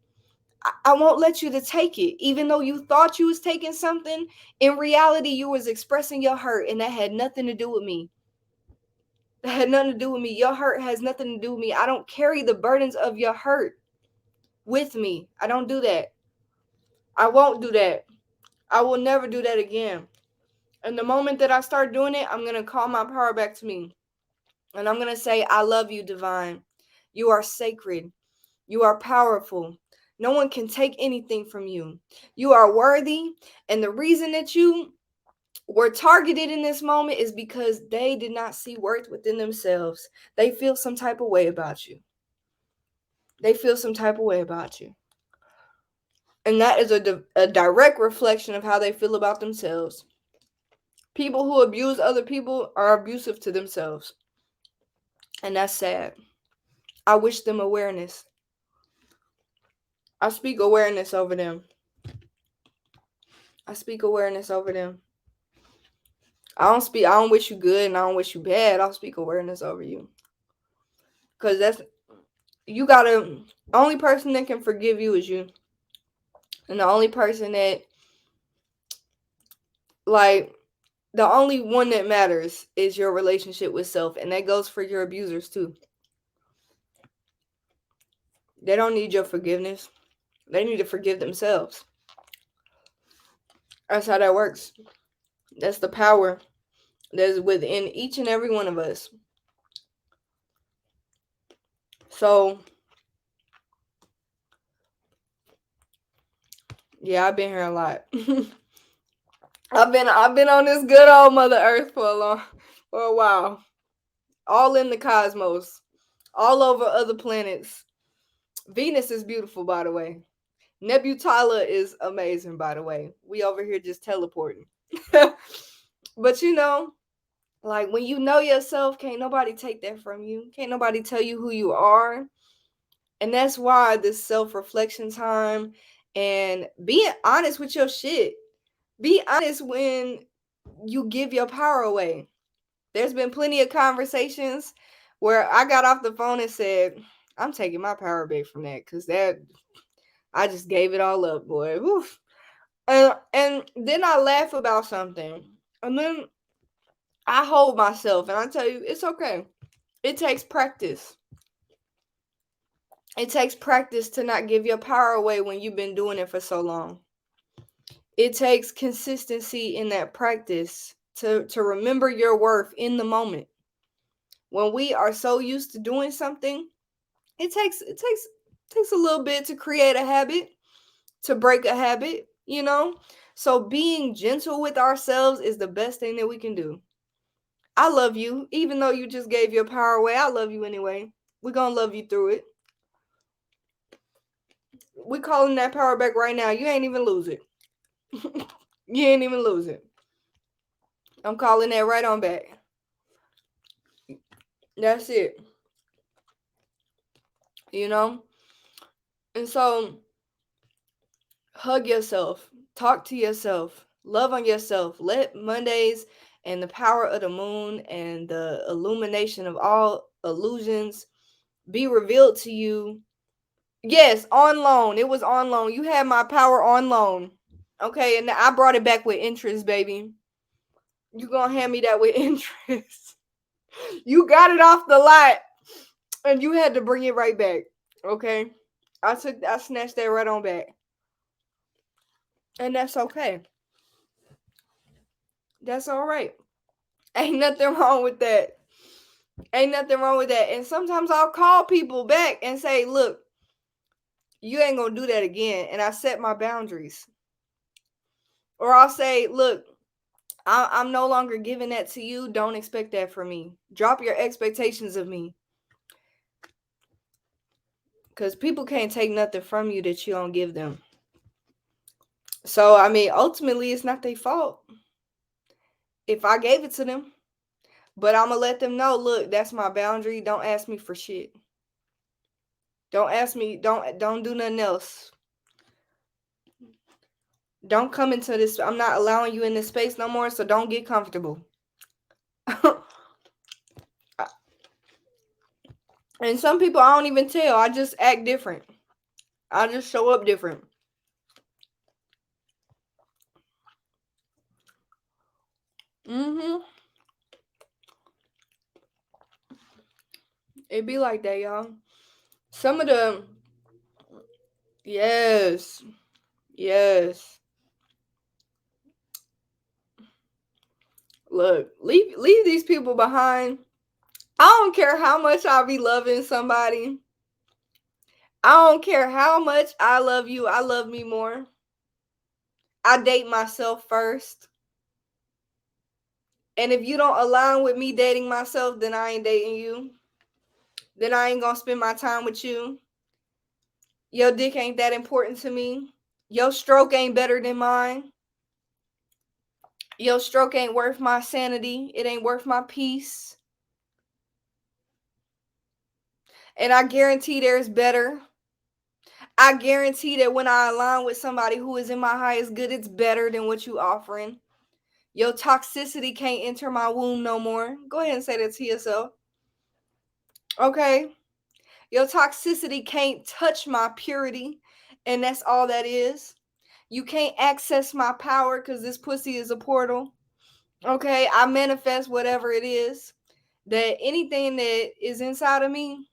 I won't let you to take it. Even though you thought you was taking something, in reality you was expressing your hurt, and that had nothing to do with me. That had nothing to do with me. Your hurt has nothing to do with me. I don't carry the burdens of your hurt with me. I don't do that. I won't do that. I will never do that again. And the moment that I start doing it, I'm going to call my power back to me. And I'm going to say, I love you, divine. You are sacred. You are powerful. No one can take anything from you. You are worthy. And the reason that you were targeted in this moment is because they did not see worth within themselves. They feel some type of way about you. They feel some type of way about you. And that is a direct reflection of how they feel about themselves. People who abuse other people are abusive to themselves. And that's sad. I wish them awareness. I speak awareness over them. I speak awareness over them. I don't wish you good and I don't wish you bad. I'll speak awareness over you. Cause the only person that can forgive you is you. And the only person that, like, the only one that matters is your relationship with self. And that goes for your abusers too. They don't need your forgiveness. They need to forgive themselves. That's how that works. That's the power that's within each and every one of us. So, yeah, I've been here a lot. I've been on this good old Mother Earth for a while. All in the cosmos. All over other planets. Venus is beautiful, by the way. Nebutala is amazing, by the way. We over here just teleporting. But like when you know yourself, can't nobody take that from you. Can't nobody tell you who you are. And that's why this self-reflection time and being honest with your shit. Be honest when you give your power away. There's been plenty of conversations where I got off the phone and said, I'm taking my power back from that because I just gave it all up, boy. Oof. And then I laugh about something. And then I hold myself and I tell you, it's okay. It takes practice. It takes practice to not give your power away when you've been doing it for so long. It takes consistency in that practice to remember your worth in the moment. When we are so used to doing something, it takes a little bit to create a habit, to break a habit. So being gentle with ourselves is the best thing that we can do. I love you, even though you just gave your power away. I love you anyway. We're gonna love you through it. We calling that power back right now. You ain't even lose it. You ain't even lose it. I'm calling that right on back. That's it. You know? And so hug yourself. Talk to yourself. Love on yourself. Let Mondays and the power of the moon and the illumination of all illusions be revealed to you. Yes, on loan. It was on loan. You had my power on loan. Okay, and I brought it back with interest, baby. You gonna hand me that with interest. You got it off the lot and you had to bring it right back. Okay? I snatched that right on back. And that's okay. That's all right. Ain't nothing wrong with that. Ain't nothing wrong with that. And sometimes I'll call people back and say, look, you ain't gonna do that again. And I set my boundaries. Or I'll say, look, I'm no longer giving that to you. Don't expect that from me. Drop your expectations of me. Because people can't take nothing from you that you don't give them. So, I mean, ultimately, it's not their fault if I gave it to them. But I'm going to let them know, look, that's my boundary. Don't ask me for shit. Don't ask me. Don't do nothing else. Don't come into this. I'm not allowing you in this space no more, so don't get comfortable. And some people I don't even tell. I just act different. I just show up different. Mm-hmm. It be like that, y'all. Some of the yes, yes. Look, leave these people behind. I don't care how much I be loving somebody. I don't care how much I love you. I love me more. I date myself first. And if you don't align with me dating myself, then I ain't dating you. Then I ain't gonna spend my time with you. Your dick ain't that important to me. Your stroke ain't better than mine. Your stroke ain't worth my sanity. It ain't worth my peace. And I guarantee there's better. I guarantee that when I align with somebody who is in my highest good, it's better than what you offering. Your toxicity can't enter my womb no more. Go ahead and say that to yourself. Okay? Your toxicity can't touch my purity. And that's all that is. You can't access my power because this pussy is a portal. Okay? I manifest whatever it is. That anything that is inside of me,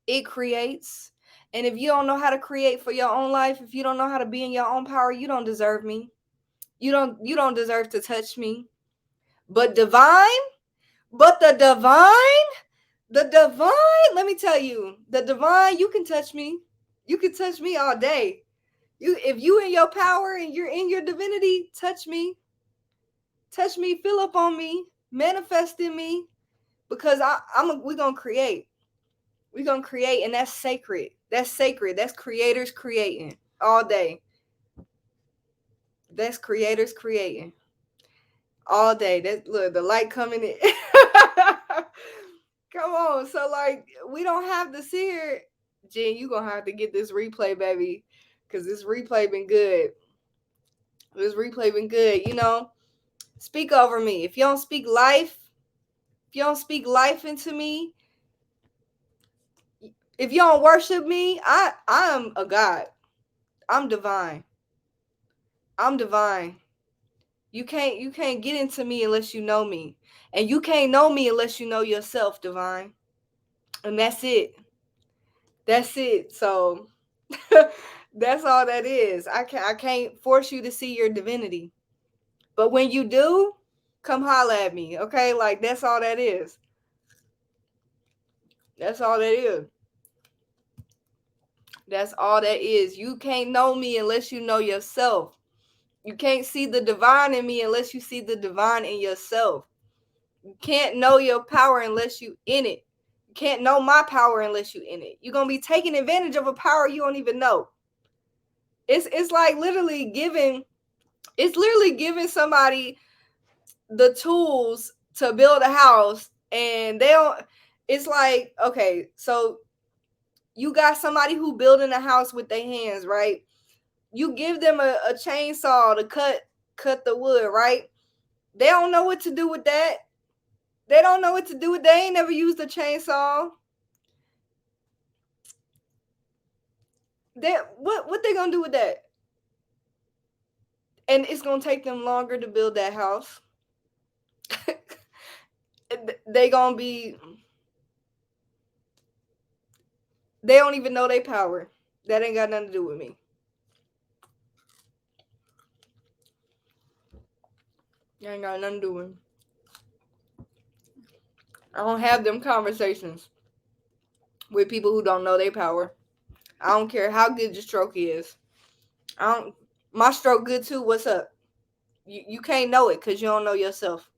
it creates. And if you don't know how to create for your own life, if you don't know how to be in your own power, you don't deserve me. You don't deserve to touch me. But divine, but the divine, let me tell you, the divine, you can touch me. You can touch me all day. If you in your power and you're in your divinity, touch me. Touch me, fill up on me, manifest in me. Because we're gonna create. We're gonna create, and that's sacred. That's sacred. That's creators creating all day. That's creators creating all day. That look, the light coming in. Come on. So like we don't have to see her. Jen, you gonna have to get this replay, baby. Cause this replay been good. This replay been good. Speak over me. If you don't speak life into me, if you don't worship me, I am a God. I'm divine. I'm divine. You can't get into me unless you know me. And you can't know me unless you know yourself, divine. And that's it. That's it. So that's all that is. I can't force you to see your divinity. But when you do, come holla at me. Okay? Like that's all that is. That's all that is. That's all that is. You can't know me unless you know yourself. You can't see the divine in me unless you see the divine in yourself. You can't know your power unless you in it. You can't know my power unless you in it. You're gonna be taking advantage of a power you don't even know. It's like literally giving somebody the tools to build a house and they don't. It's like, okay, so you got somebody who building a house with their hands, right? You give them a chainsaw to cut the wood, right? They don't know what to do with that. They don't know what to do with. They ain't never used a chainsaw. What they gonna do with that? And it's gonna take them longer to build that house. they gonna be. They don't even know their power. That ain't got nothing to do with me. That ain't got nothing to do with me. I don't have them conversations with people who don't know their power. I don't care how good your stroke is. I don't. My stroke good too. What's up? You can't know it because you don't know yourself.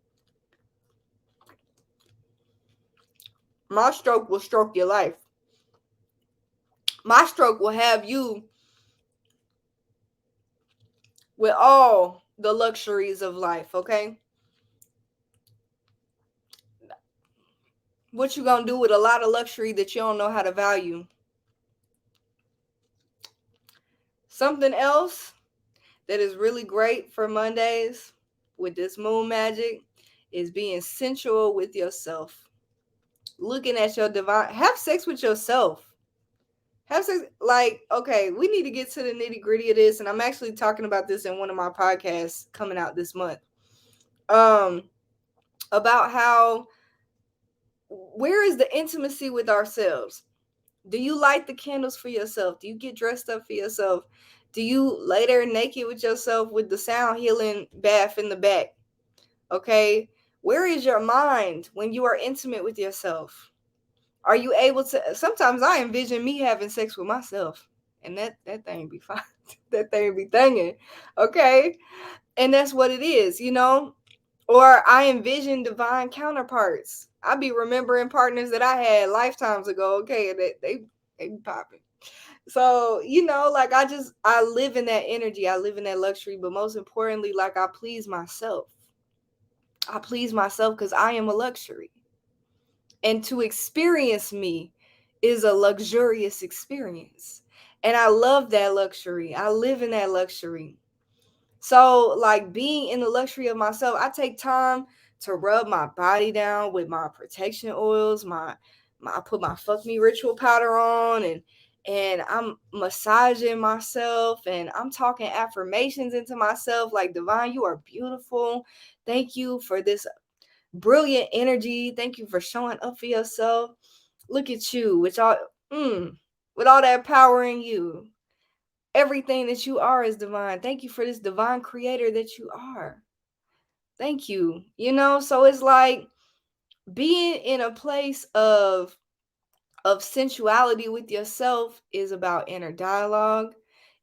My stroke will stroke your life. My stroke will have you with all the luxuries of life, okay? What you gonna do with a lot of luxury that you don't know how to value? Something else that is really great for Mondays with this moon magic is being sensual with yourself. looking at your divine, have sex with yourself. Have sex, like, okay, we need to get to the nitty gritty of this, and I'm actually talking about this in one of my podcasts coming out this month. Um, about how, where is the intimacy with ourselves? Do you light the candles for yourself? Do you get dressed up for yourself? Do you lay there naked with yourself with the sound healing bath in the back? Okay. Where is your mind when you are intimate with yourself? Are you able to? Sometimes I envision me having sex with myself, and that thing be fine. That thing be thinging. Okay. And that's what it is, you know? Or I envision divine counterparts. I be remembering partners that I had lifetimes ago. Okay, and they be popping. So, you know, like I live in that energy. I live in that luxury, but most importantly, like I please myself. I please myself because I am a luxury. And to experience me is a luxurious experience. And I love that luxury. I live in that luxury. So, like being in the luxury of myself, I take time to rub my body down with my protection oils, my I put my fuck me ritual powder on, and I'm massaging myself and I'm talking affirmations into myself like, Divine, you are beautiful. Thank you for this brilliant energy. Thank you for showing up for yourself. Look at you mm, with all that power in you. Everything that you are is divine. Thank you for this divine creator that you are. Thank you. You know, so it's like being in a place of sensuality with yourself is about inner dialogue.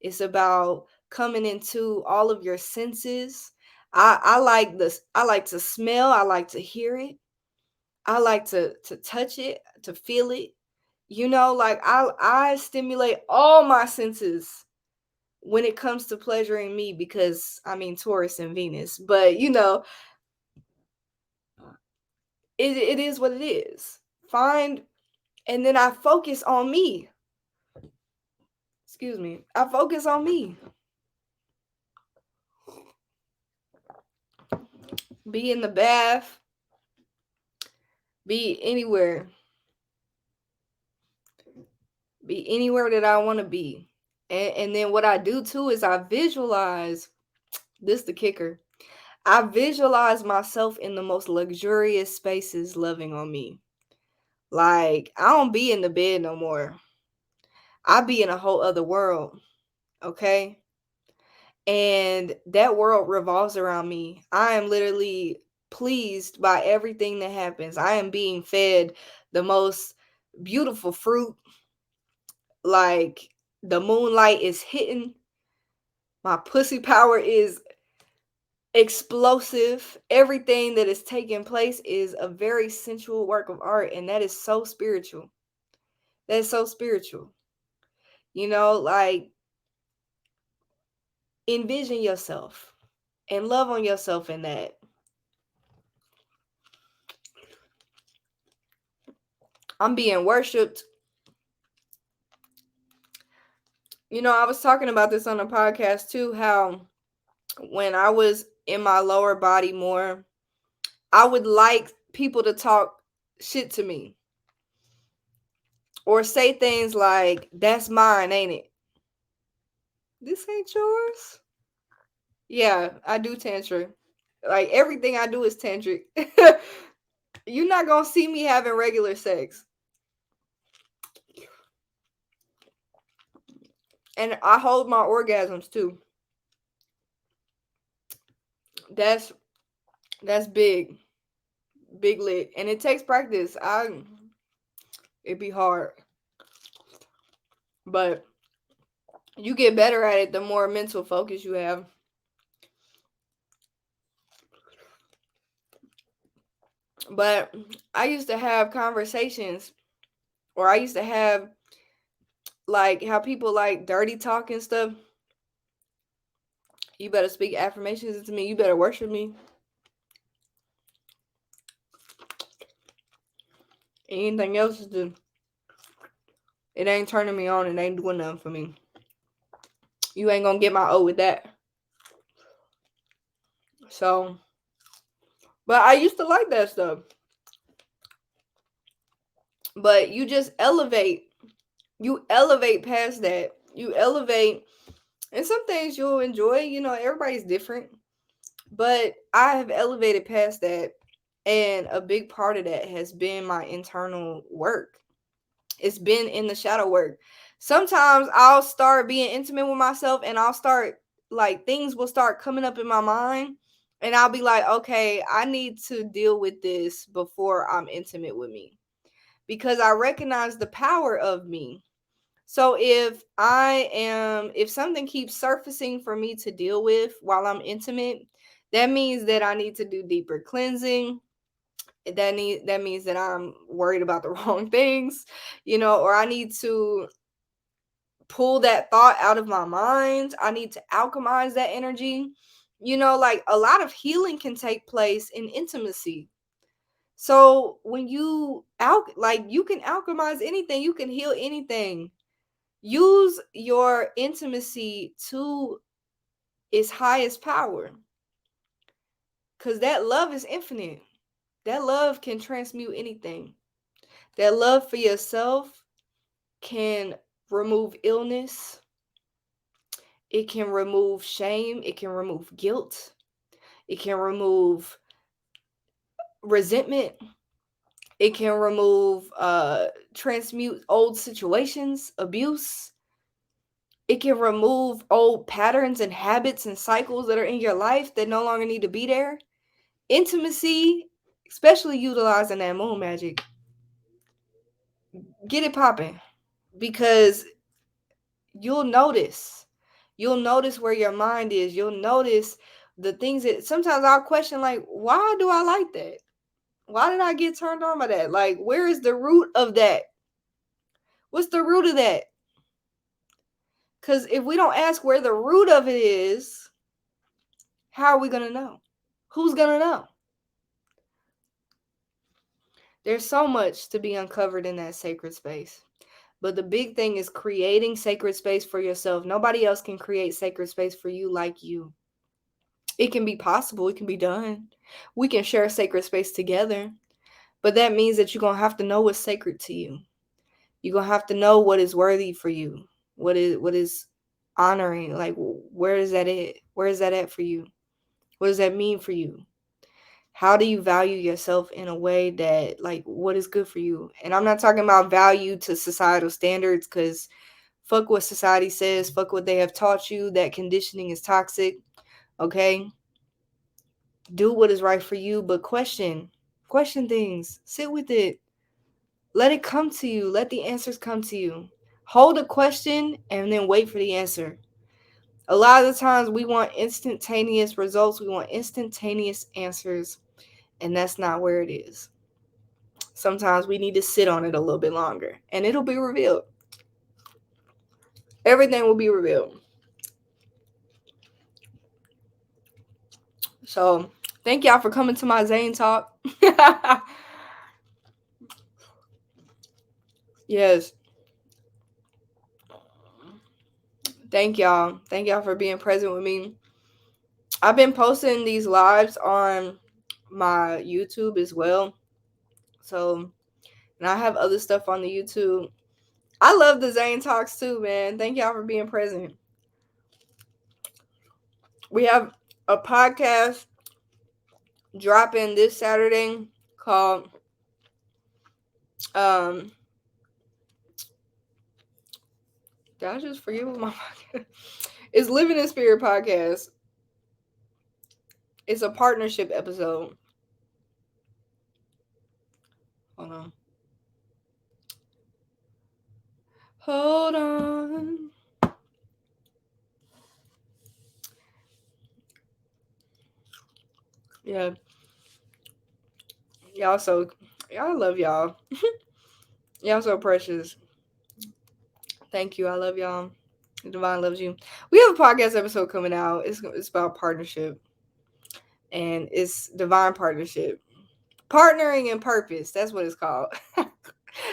It's about coming into all of your senses. I like this. I like to smell. I like to hear it. I like to touch it, to feel it. You know, like I stimulate all my senses when it comes to pleasuring me, because I mean Taurus and Venus, but you know, it is what it is. Find, and then I focus on me. Excuse me. I focus on me. Be in the bath, be anywhere. Be anywhere that I want to be. And then what I do too is I visualize, this the kicker. I visualize myself in the most luxurious spaces loving on me. Like I don't be in the bed no more. I be in a whole other world, okay? And that world revolves around me. I am literally pleased by everything that happens. I am being fed the most beautiful fruit. Like the moonlight is hitting. My pussy power is explosive. Everything that is taking place is a very sensual work of art, and that is so spiritual. That is so spiritual. You know, like envision yourself and love on yourself in that. I'm being worshipped. You know, I was talking about this on the podcast too, how when I was in my lower body more, I would like people to talk shit to me or say things like, that's mine, ain't it? This ain't yours? Yeah, I do tantra. Like everything I do is tantric. You're not gonna see me having regular sex. And I hold my orgasms too. That's that's big. Big lit. And it takes practice. It'd be hard. But you get better at it the more mental focus you have. But I used to have conversations, or I used to have like how people like dirty talk and stuff. You better speak affirmations into me. You better worship me. Anything else is just, it ain't turning me on. It ain't doing nothing for me. You ain't gonna get my O with that. So, but I used to like that stuff. But you just elevate. You elevate past that. You elevate, and some things you'll enjoy. Everybody's different. But I have elevated past that. And a big part of that has been my internal work. It's been in the shadow work. Sometimes I'll start being intimate with myself and I'll start, like, things will start coming up in my mind. And I'll be like, okay, I need to deal with this before I'm intimate with me. Because I recognize the power of me. So if something keeps surfacing for me to deal with while I'm intimate, that means that I need to do deeper cleansing. That means that I'm worried about the wrong things, or I need to pull that thought out of my mind. I need to alchemize that energy. Like, a lot of healing can take place in intimacy. So when you can alchemize anything, you can heal anything. Use your intimacy to its highest power, because that love is infinite. That love can transmute anything. That love for yourself can remove illness. It can remove shame. It can remove guilt. It can remove resentment. It can remove, transmute old situations, abuse. It can remove old patterns and habits and cycles that are in your life that no longer need to be there. Intimacy, especially utilizing that moon magic, get it popping, because you'll notice. You'll notice where your mind is. You'll notice the things that sometimes I'll question, like, why do I like that? Why did I get turned on by that? Like, where is the root of that? What's the root of that? Because if we don't ask where the root of it is, how are we going to know? Who's going to know? There's so much to be uncovered in that sacred space. But the big thing is creating sacred space for yourself. Nobody else can create sacred space for you like you. It can be possible. It can be done. We can share sacred space together. But that means that you're going to have to know what's sacred to you. You're going to have to know what is worthy for you. What is honoring. Like, where is that at? Where is that at for you? What does that mean for you? How do you value yourself in a way that, like, what is good for you? And I'm not talking about value to societal standards, because fuck what society says. Fuck what they have taught you. That conditioning is toxic. Okay? Do what is right for you, but question things. Sit with it. Let it come to you. Let the answers come to you. Hold a question and then wait for the answer. A lot of the times we want instantaneous results. We want instantaneous answers. And that's not where it is. Sometimes we need to sit on it a little bit longer. And it'll be revealed. Everything will be revealed. So, thank y'all for coming to my Zane Talk. Yes. Thank y'all. Thank y'all for being present with me. I've been posting these lives on my YouTube as well. So, and I have other stuff on the YouTube. I love the Zane Talks too, man. Thank y'all for being present. We have a podcast dropping this Saturday called did I just forget what my podcast? It's Living in Spirit Podcast. It's a partnership episode. Hold on. Hold on. Yeah. Y'all love y'all. Y'all so precious. Thank you. I love y'all. Divine loves you. We have a podcast episode coming out. It's about partnership. And it's divine partnership. Partnering in purpose. That's what it's called.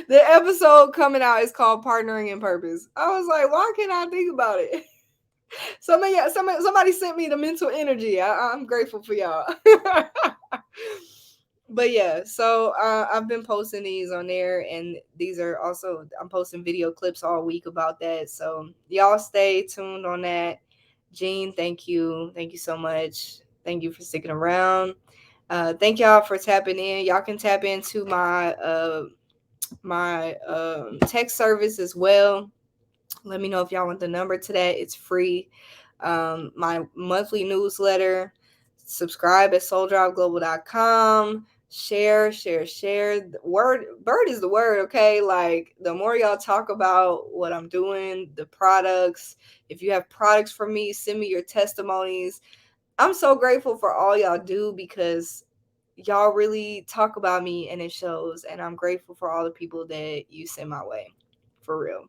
The episode coming out is called Partnering in Purpose. I was like, why can't I think about it? Somebody sent me the mental energy. I'm grateful for y'all. But yeah, so I've been posting these on there, and these are also, I'm posting video clips all week about that. So y'all stay tuned on that. Jean, thank you so much. Thank you for sticking around. Thank y'all for tapping in. Y'all can tap into my text service as well. Let me know if y'all want the number to that. It's free. My monthly newsletter. Subscribe at souldriveglobal.com. Share. The word bird is the word, okay? Like the more y'all talk about what I'm doing, the products. If you have products for me, send me your testimonies. I'm so grateful for all y'all do because y'all really talk about me and it shows. And I'm grateful for all the people that you send my way. For real.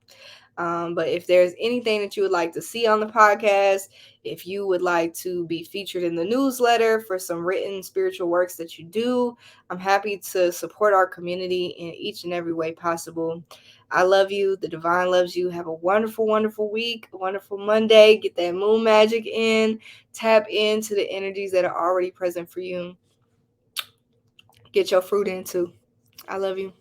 But if there's anything that you would like to see on the podcast, if you would like to be featured in the newsletter for some written spiritual works that you do, I'm happy to support our community in each and every way possible. I love you. The divine loves you. Have a wonderful, wonderful week, a wonderful Monday. Get that moon magic in. Tap into the energies that are already present for you. Get your fruit in too. I love you.